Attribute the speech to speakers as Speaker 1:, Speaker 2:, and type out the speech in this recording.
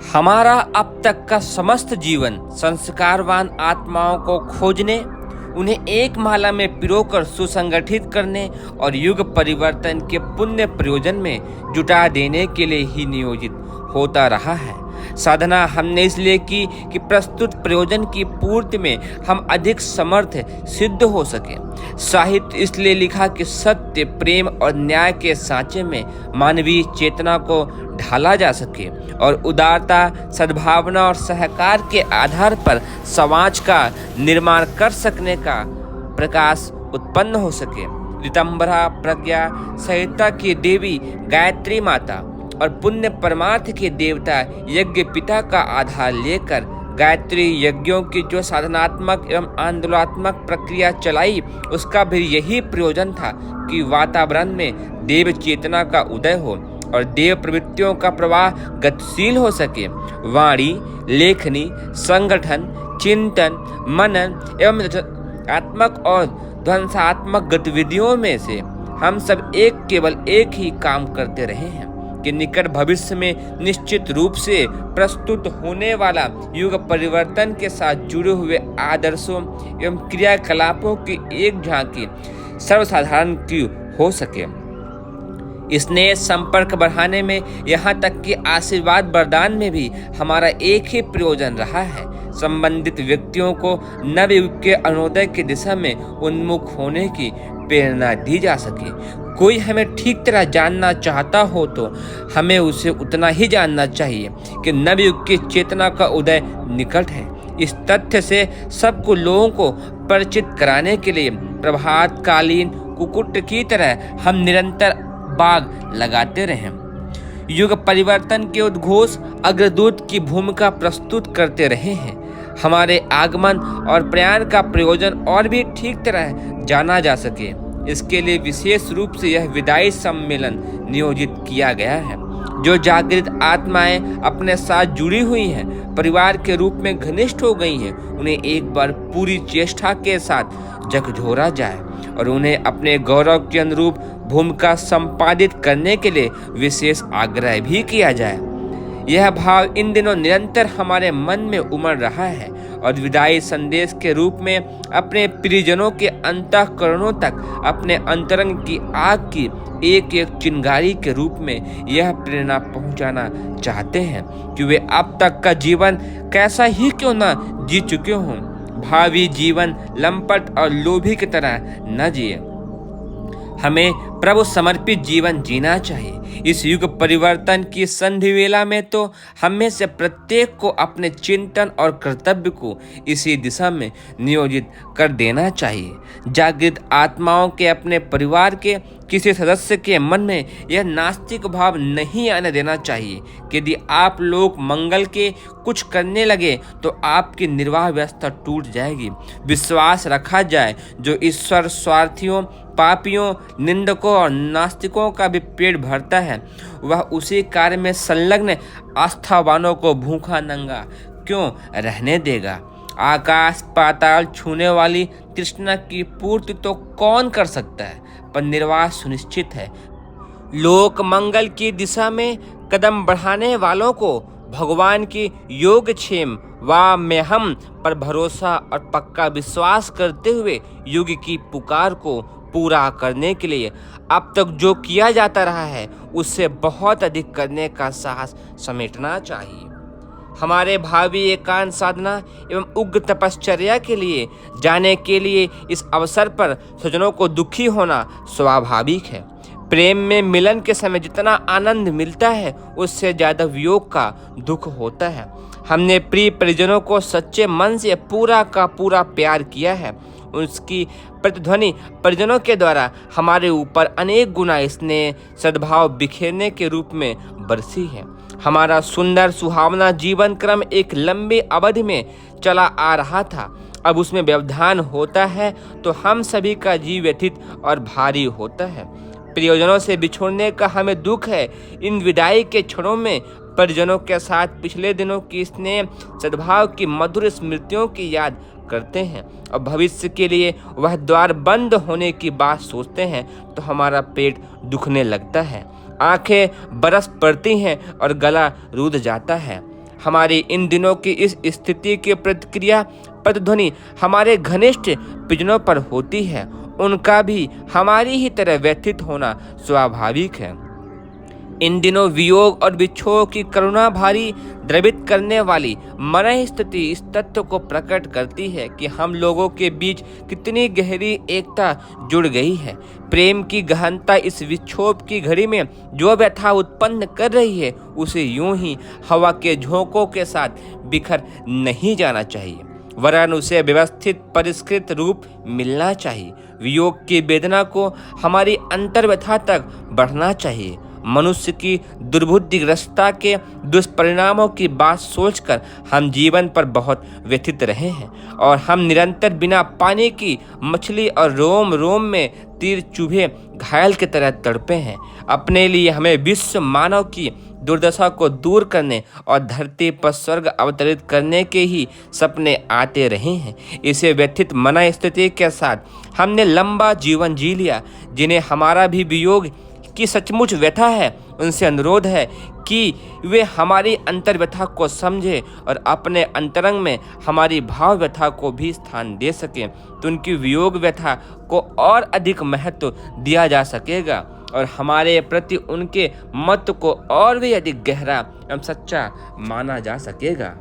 Speaker 1: हमारा अब तक का समस्त जीवन संस्कारवान आत्माओं को खोजने, उन्हें एक माला में पिरोकर सुसंगठित करने और युग परिवर्तन के पुण्य प्रयोजन में जुटा देने के लिए ही नियोजित होता रहा है। साधना हमने इसलिए की कि प्रस्तुत प्रयोजन की पूर्ति में हम अधिक समर्थ सिद्ध हो सके। साहित्य इसलिए लिखा कि सत्य, प्रेम और न्याय के सांचे में मानवीय चेतना को ढाला जा सके और उदारता, सद्भावना और सहकार के आधार पर समाज का निर्माण कर सकने का प्रकाश उत्पन्न हो सके। ऋतंभरा, प्रज्ञा, संहिता की देवी गायत्री माता और पुण्य परमार्थ के देवता यज्ञ पिता का आधार लेकर गायत्री यज्ञों की जो साधनात्मक एवं आंदोलनात्मक प्रक्रिया चलाई, उसका भी यही प्रयोजन था कि वातावरण में देव चेतना का उदय हो और देव प्रवृत्तियों का प्रवाह गतिशील हो सके। वाणी, लेखनी, संगठन, चिंतन, मनन एवं रचनात्मक और ध्वंसात्मक गतिविधियों में से हम सब केवल एक ही काम करते रहे हैं कि निकट भविष्य में निश्चित रूप से प्रस्तुत होने वाला युग परिवर्तन के साथ जुड़े हुए आदर्शों एवं क्रियाकलापों की एक झांकी सर्वसाधारण की हो सके। स्नेह संपर्क बढ़ाने में, यहाँ तक कि आशीर्वाद वरदान में भी हमारा एक ही प्रयोजन रहा है। संबंधित व्यक्तियों को नवयुग के अरुणोदय की दिशा में उन्मुख होने की प्रेरणा दी जा सके। कोई हमें ठीक तरह जानना चाहता हो तो हमें उसे उतना ही जानना चाहिए कि नवयुग की चेतना का उदय निकट है। इस तथ्य से सबको लोगों को परिचित कराने के लिए प्रभातकालीन कुक्कुट की तरह हम निरंतर बाग लगाते रहें। युग परिवर्तन के उद्घोष अग्रदूत की भूमिका प्रस्तुत करते रहे हैं। हमारे आगमन और प्रयाण का प्रयोजन और भी ठीक तरह जाना जा सके, इसके लिए विशेष रूप से यह विदाई सम्मेलन नियोजित किया गया है। जो जागृत आत्माएं अपने साथ जुड़ी हुई हैं, परिवार के रूप में घनिष्ठ हो गई हैं, उन्हें एक बार पूरी चेष्टा के साथ झकझोरा जाए और उन्हें अपने गौरव के अनुरूप भूमिका संपादित करने के लिए विशेष आग्रह भी किया जाए। यह भाव इन दिनों निरंतर हमारे मन में उमड़ रहा है और विदाई संदेश के रूप में अपने प्रियजनों के अंतःकरणों तक अपने अंतरंग की आग की एक एक चिंगारी के रूप में यह प्रेरणा पहुंचाना चाहते हैं कि वे अब तक का जीवन कैसा ही क्यों न जी चुके हों, भावी जीवन लंपट और लोभी की तरह न जिए। हमें प्रभु समर्पित जीवन जीना चाहिए। इस युग परिवर्तन की संधि वेला में तो हमें से प्रत्येक को अपने चिंतन और कर्तव्य को इसी दिशा में नियोजित कर देना चाहिए। जागृत आत्माओं के अपने परिवार के किसी सदस्य के मन में यह नास्तिक भाव नहीं आने देना चाहिए कि यदि आप लोग मंगल के कुछ करने लगे तो आपकी निर्वाह व्यवस्था टूट जाएगी। विश्वास रखा जाए जो ईश्वर स्वार्थियों, पापियों, निंदकों और नास्तिकों का भी पेट भरता है, वह उसी कार्य में संलग्न आस्थावानों को भूखा नंगा क्यों रहने देगा। आकाश पाताल छूने वाली तृष्णा की पूर्ति तो कौन कर सकता है, पर निर्वाह सुनिश्चित है। लोक मंगल की दिशा में कदम बढ़ाने वालों को भगवान की योगक्षेम व में हम पर भरोसा और पक्का विश्वास करते हुए युग की पुकार को पूरा करने के लिए अब तक जो किया जाता रहा है उससे बहुत अधिक करने का साहस समेटना चाहिए। हमारे भावी एकांत साधना एवं उग्र तपश्चर्या के लिए जाने के लिए इस अवसर पर स्वजनों को दुखी होना स्वाभाविक है। प्रेम में मिलन के समय जितना आनंद मिलता है उससे ज़्यादा वियोग का दुख होता है। हमने प्रिय परिजनों को सच्चे मन से पूरा का पूरा प्यार किया है। उसकी प्रतिध्वनि परिजनों के द्वारा हमारे ऊपर अनेक गुना स्नेह सद्भाव बिखेरने के रूप में बरसी है। हमारा सुंदर सुहावना जीवन क्रम एक लंबी अवधि में चला आ रहा था, अब उसमें व्यवधान होता है तो हम सभी का जीव व्यथित और भारी होता है। प्रियजनों से बिछोड़ने का हमें दुख है। इन विदाई के क्षणों में परिजनों के साथ पिछले दिनों की स्नेह सद्भाव की मधुर स्मृतियों की याद करते हैं और भविष्य के लिए वह द्वार बंद होने की बात सोचते हैं तो हमारा पेट दुखने लगता है। आंखें बरस पड़ती हैं और गला रूंध जाता है। हमारी इन दिनों की इस स्थिति की प्रतिक्रिया प्रतिध्वनि हमारे घनिष्ठ परिजनों पर होती है। उनका भी हमारी ही तरह व्यथित होना स्वाभाविक है। इन दिनों वियोग और विक्षोभ की करुणा भारी द्रवित करने वाली मन स्थिति इस तथ्य को प्रकट करती है कि हम लोगों के बीच कितनी गहरी एकता जुड़ गई है। प्रेम की गहनता इस विक्षोभ की घड़ी में जो व्यथा उत्पन्न कर रही है उसे यूं ही हवा के झोंकों के साथ बिखर नहीं जाना चाहिए, वरन उसे व्यवस्थित परिष्कृत रूप मिलना चाहिए। वियोग की वेदना को हमारी अंतर्व्यथा तक बढ़ना चाहिए। मनुष्य की दुर्बुद्धिग्रस्तता के दुष्परिणामों की बात सोचकर हम जीवन पर बहुत व्यथित रहे हैं और हम निरंतर बिना पानी की मछली और रोम रोम में तीर चुभे घायल की तरह तड़पे हैं। अपने लिए हमें विश्व मानव की दुर्दशा को दूर करने और धरती पर स्वर्ग अवतरित करने के ही सपने आते रहे हैं। इसे व्यथित मन स्थिति के साथ हमने लंबा जीवन जी लिया। जिन्हें हमारा भी वियोग की सचमुच व्यथा है, उनसे अनुरोध है कि वे हमारी अंतर्व्यथा को समझें और अपने अंतरंग में हमारी भाव व्यथा को भी स्थान दे सकें, तो उनकी वियोग व्यथा को और अधिक महत्व दिया जा सकेगा और हमारे प्रति उनके मत को और भी अधिक गहरा एवं सच्चा माना जा सकेगा।